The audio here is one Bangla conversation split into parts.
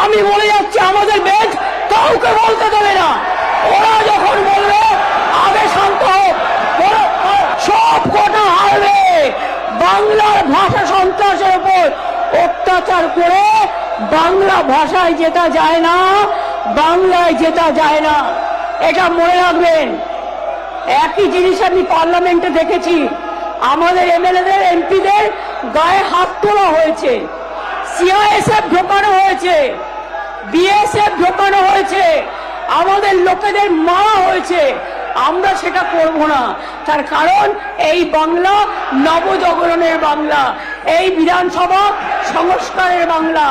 আমি বলে যাচ্ছি আমাদের বেদ কাউকে বলতে দেবে না। ওরা যখন বলবে আগে শান্ত হোক, সব কটা হারবে। বাংলার ভাষা সন্ত্রাসের উপর অত্যাচার করে বাংলা ভাষায় যেটা যায় না, বাংলায় যেটা যায় না, এটা মনে রাখবেন। একই জিনিস আমি পার্লামেন্টে দেখেছি, আমাদের এমএলএদের এমপিদের গায়ে হাত তোলা হয়েছে, সিআইএসএফ ঢোকানো হয়েছে, বিএসএফ ঢোকানো হয়েছে, আমাদের লোকেদের মারা হয়েছে। আমরা সেটা করব না। তার কারণ এই বাংলা নবজাগরণের বাংলা, এই বিধানসভা সংস্কারের বাংলা,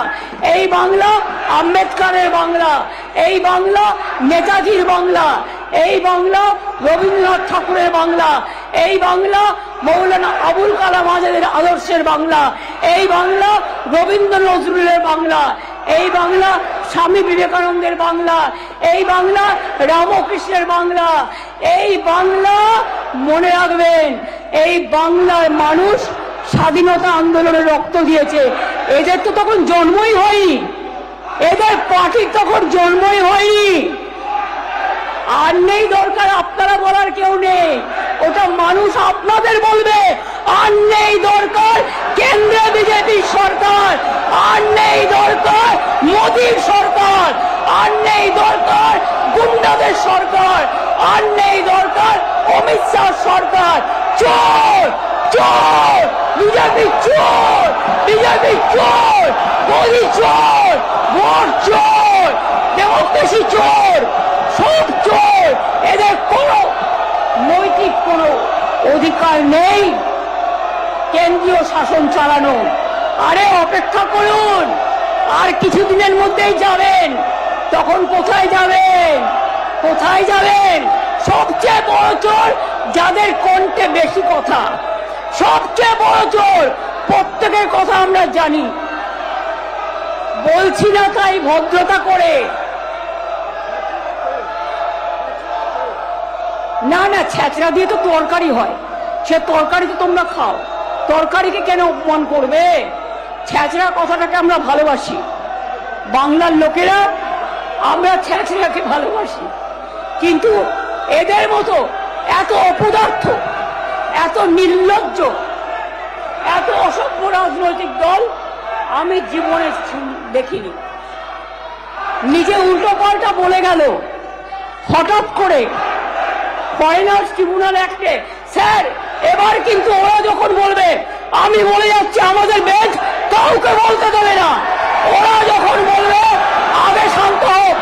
এই বাংলা আম্বেদকরের বাংলা, এই বাংলা নেতাজির বাংলা, এই বাংলা রবীন্দ্রনাথ ঠাকুরের বাংলা, এই বাংলা মৌলানা আবুল কালাম আজাদের আদর্শের বাংলা, এই বাংলা রবীন্দ্র নজরুলের বাংলা, এই বাংলা স্বামী বিবেকানন্দের বাংলা, এই বাংলা রামকৃষ্ণের বাংলা। এই বাংলা মনে রাখবেন, এই বাংলার মানুষ স্বাধীনতা আন্দোলনে রক্ত দিয়েছে। এদের তো তখন জন্মই হয়নি, এদের পার্টির তখন জন্মই হয়নি। আর নেই দরকার আপনারা বলার কেউ নেই, ওটা মানুষ আপনাদের বলবে। আর নেই দরকার কেন্দ্রে বিজেপি সরকার, আর নেই দরকার মোদীর সরকার, আর নেই দরকার গুন্ডাদের সরকার, আর নেই দরকার অমিত শাহ সরকার। চোর চোর, বিজেপি চোর, বিজেপি চোর, মোদী চোর, ভোট চোর, ডেমোক্রেসি চোর, সব চোর। এদের কোনো নৈতিক কোনো অধিকার নেই কেন্দ্রীয় শাসন চালানো। আরে অপেক্ষা করুন, আর কিছুদিনের মধ্যেই যাবেন। তখন কোথায় যাবেন? কোথায় যাবেন? সবচেয়ে বড় চোর যাদের কণ্ঠে বেশি কথা, সবচেয়ে বড় চোর। প্রত্যেকের কথা আমরা জানি, বলছি না তাই ভদ্রতা করে। না না, ছেঁচড়া দিয়ে তো তরকারি হয়, সে তরকারি তো তোমরা খাও, তরকারিকে কেন অপমান করবে? ছেঁচড়া কথাটাকে আমরা ভালোবাসি, বাংলার লোকেরা আমরা ছেঁচড়াকে ভালোবাসি। কিন্তু এদের মতো এত অপদার্থ, এত নির্লজ্জ, এত অসভ্য রাজনৈতিক দল আমি জীবনে দেখিনি। নিজে উল্টো পাল্টা বলে গেল হঠাৎ করে ফরেনার্স ট্রিব্যুনাল অ্যাক্টে। স্যার, এবার কিন্তু ওরা যখন বলবে, আমি বলে যাচ্ছি আমাদের বেদ কাউকে বলতে দেবে না। ওরা যখন বলবে আগে শান্ত হোক,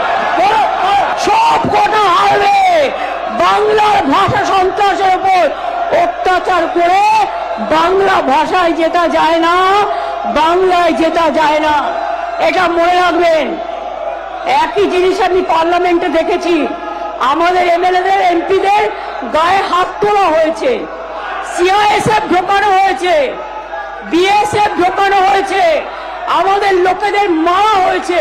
সব কটা হারবে। বাংলার ভাষা সন্ত্রাসের উপর অত্যাচার করে বাংলা ভাষায় যেটা যায় না, বাংলায় যেটা যায় না, এটা মনে রাখবেন। একই জিনিস আমি পার্লামেন্টে দেখেছি, আমাদের এমএলএদের এমপিদের গায়ে হাত তোলা হয়েছে, সিআইএসএফ ঢোকানো হয়েছে, বিএসএফ ঢোকানো হয়েছে, আমাদের লোকেদের মারা হয়েছে।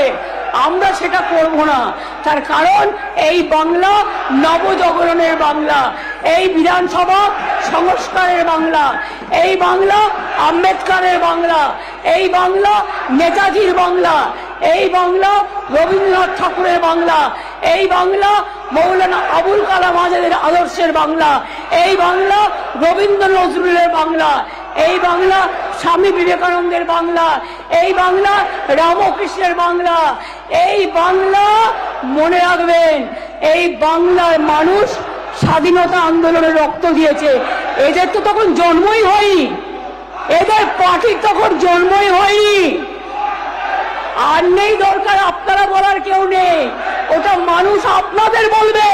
আমরা সেটা করব না। তার কারণ এই বাংলা নবজাগরণের বাংলা, এই বিধানসভা সংস্কারের বাংলা, এই বাংলা আম্বেদকরের বাংলা, এই বাংলা নেতাজির বাংলা, এই বাংলা রবীন্দ্রনাথ ঠাকুরের বাংলা, এই বাংলা মৌলানা আবুল কালাম আজাদের আদর্শের বাংলা, এই বাংলা রবীন্দ্র নজরুলের বাংলা, এই বাংলা স্বামী বিবেকানন্দের বাংলা, এই বাংলা রামকৃষ্ণের বাংলা। এই বাংলা মনে রাখবেন, এই বাংলার মানুষ স্বাধীনতা আন্দোলনে রক্ত দিয়েছে। এদের তো তখন জন্মই হয়নি, এদের পার্টির তখন জন্মই হয়নি। আর নেই দরকার আপনারা বলার কেউ নেই, ওটা মানুষ আপনাদের বলবে।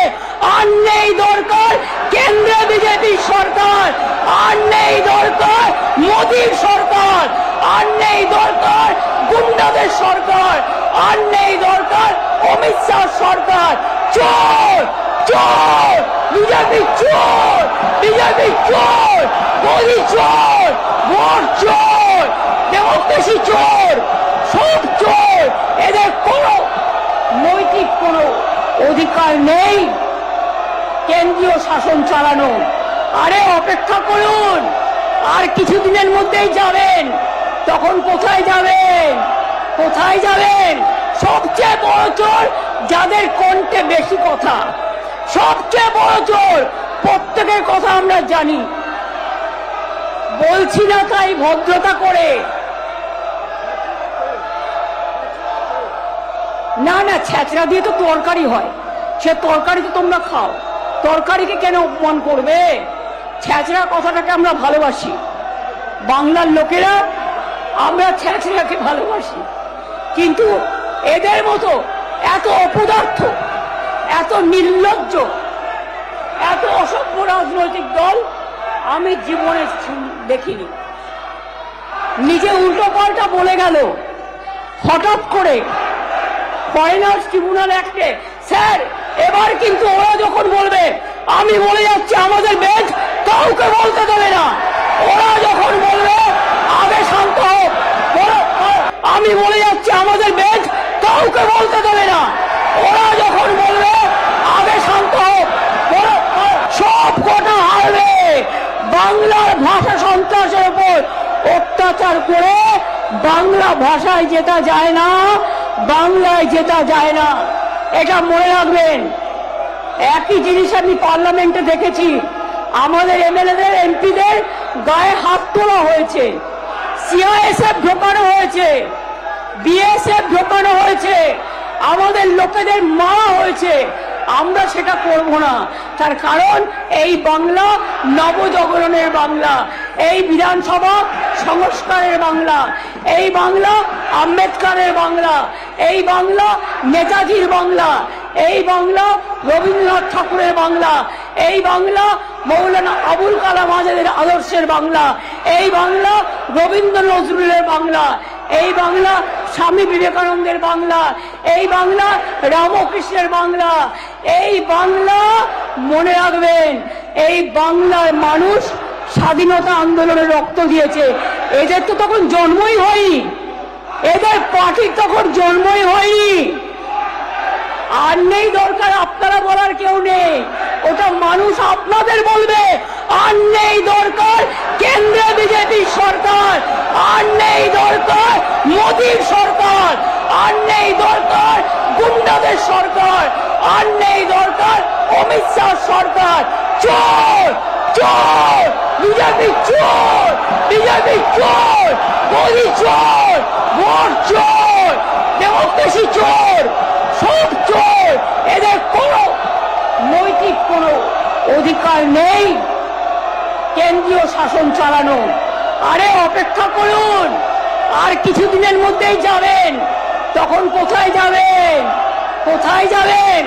আর নেই দরকার কেন্দ্রে বিজেপি সরকার, আর নেই দরকার মোদীর সরকার, আর নেই দরকার গুন্ডাদের সরকার, আর নেই দরকার অমিত শাহ সরকার। চোর চোর, বিজেপি চোর, বিজেপি চোর, মোদী চোর, ভোট চোর, ডেমোক্রেসি চোর, সব চোর। এদের কোনো নৈতিক কোনো অধিকার নেই কেন্দ্রীয় শাসন চালানো। আরে অপেক্ষা করুন, আর কিছুদিনের মধ্যেই যাবেন। তখন কোথায় যাবেন? কোথায় যাবেন? সব কাদের কণ্ঠে বেশি কথা, সবচেয়ে বড় জোর প্রত্যেকের কথা আমরা জানি। বলছি না তাই ভদ্রতা করে, না না ছেঁচড়া দিয়ে তো তরকারি হয়, সে তরকারি তো তোমরা খাও, তরকারিকে কেন অপমান করবে? ছেঁচড়া কথাটাকে আমরা ভালোবাসি, বাংলার লোকেরা আমরা ছেঁচড়াকে ভালোবাসি। কিন্তু এদের মতো এত অপদার্থ, এত নির্লজ্জ, এত অসভ্য রাজনৈতিক দল আমি জীবনে দেখিনি। নিজে উল্টো পাল্টা বলে গেল হঠাৎ করে ফরেনার্স ট্রিব্যুনাল অ্যাক্টে। স্যার এবার কিন্তু ওরা যখন বলবে, আমি বলে যাচ্ছি আমাদের বেঞ্চ কাউকে বলতে দেবে না, ওরা যখন বলবে আগে শান্ত হোক, আমি বলে যাচ্ছি আমাদের বেঞ্চ কাউকে বলতে দেবে না, ওরা যখন বলবে আগে শান্ত হোক, সব কটা হারবে। বাংলার ভাষা সন্ত্রাসের উপর অত্যাচার করে বাংলা ভাষায় যেটা যায় না, বাংলায় যেটা যায় না, এটা মনে রাখবেন। একই জিনিস আমি পার্লামেন্টে দেখেছি, আমাদের এমএলএদের এমপিদের গায়ে হাত তোলা হয়েছে, সিআইএসএফ ঢোকানো হয়েছে, বিএসএফ ঢোকানো হয়েছে, আমাদের লোকেদের মারা হয়েছে। আমরা সেটা করব না, তার কারণ এই বাংলা নবজাগরণের বাংলা, এই বিধানসভা সংস্কারের বাংলা, এই বাংলা আম্বেদকরের বাংলা, এই বাংলা নেতাজির বাংলা, এই বাংলা রবীন্দ্রনাথ ঠাকুরের বাংলা, এই বাংলা মৌলানা আবুল কালাম আজাদের আদর্শের বাংলা, এই বাংলা রবীন্দ্র নজরুলের বাংলা, এই বাংলা স্বামী বিবেকানন্দের বাংলা, এই বাংলা রামকৃষ্ণের বাংলা, এই বাংলা মনে রাখবেন। এই বাংলার মানুষ স্বাধীনতা আন্দোলনে রক্ত দিয়েছে, এদের তো তখন জন্মই হয়নি, এদের পার্টির তখন জন্মই হয়নি। আর নেই দরকার আপনারা বলার কেউ নেই, ওটা মানুষ আপনাদের বলবে। আর নেই দরকার কেন্দ্রে বিজেপি সরকার, আর নেই দরকার মোদীর সরকার, আর নেই দরকার গুন্ডাদের সরকার, আর নেই দরকার অমিত শাহ সরকার। চোর চোর বিজেপি, চোর বিজেপি, চোর মোদী, চোর ভোট, চোর ডেমোক্রেসি, চোর সব চোর। এদের কোনো নৈতিক কোনো অধিকার নেই কেন্দ্রীয় শাসন চালানো। আরে অপেক্ষা করুন, আর কিছুদিনের মধ্যেই যাবেন, তখন কোথায় যাবেন, কোথায় যাবেন?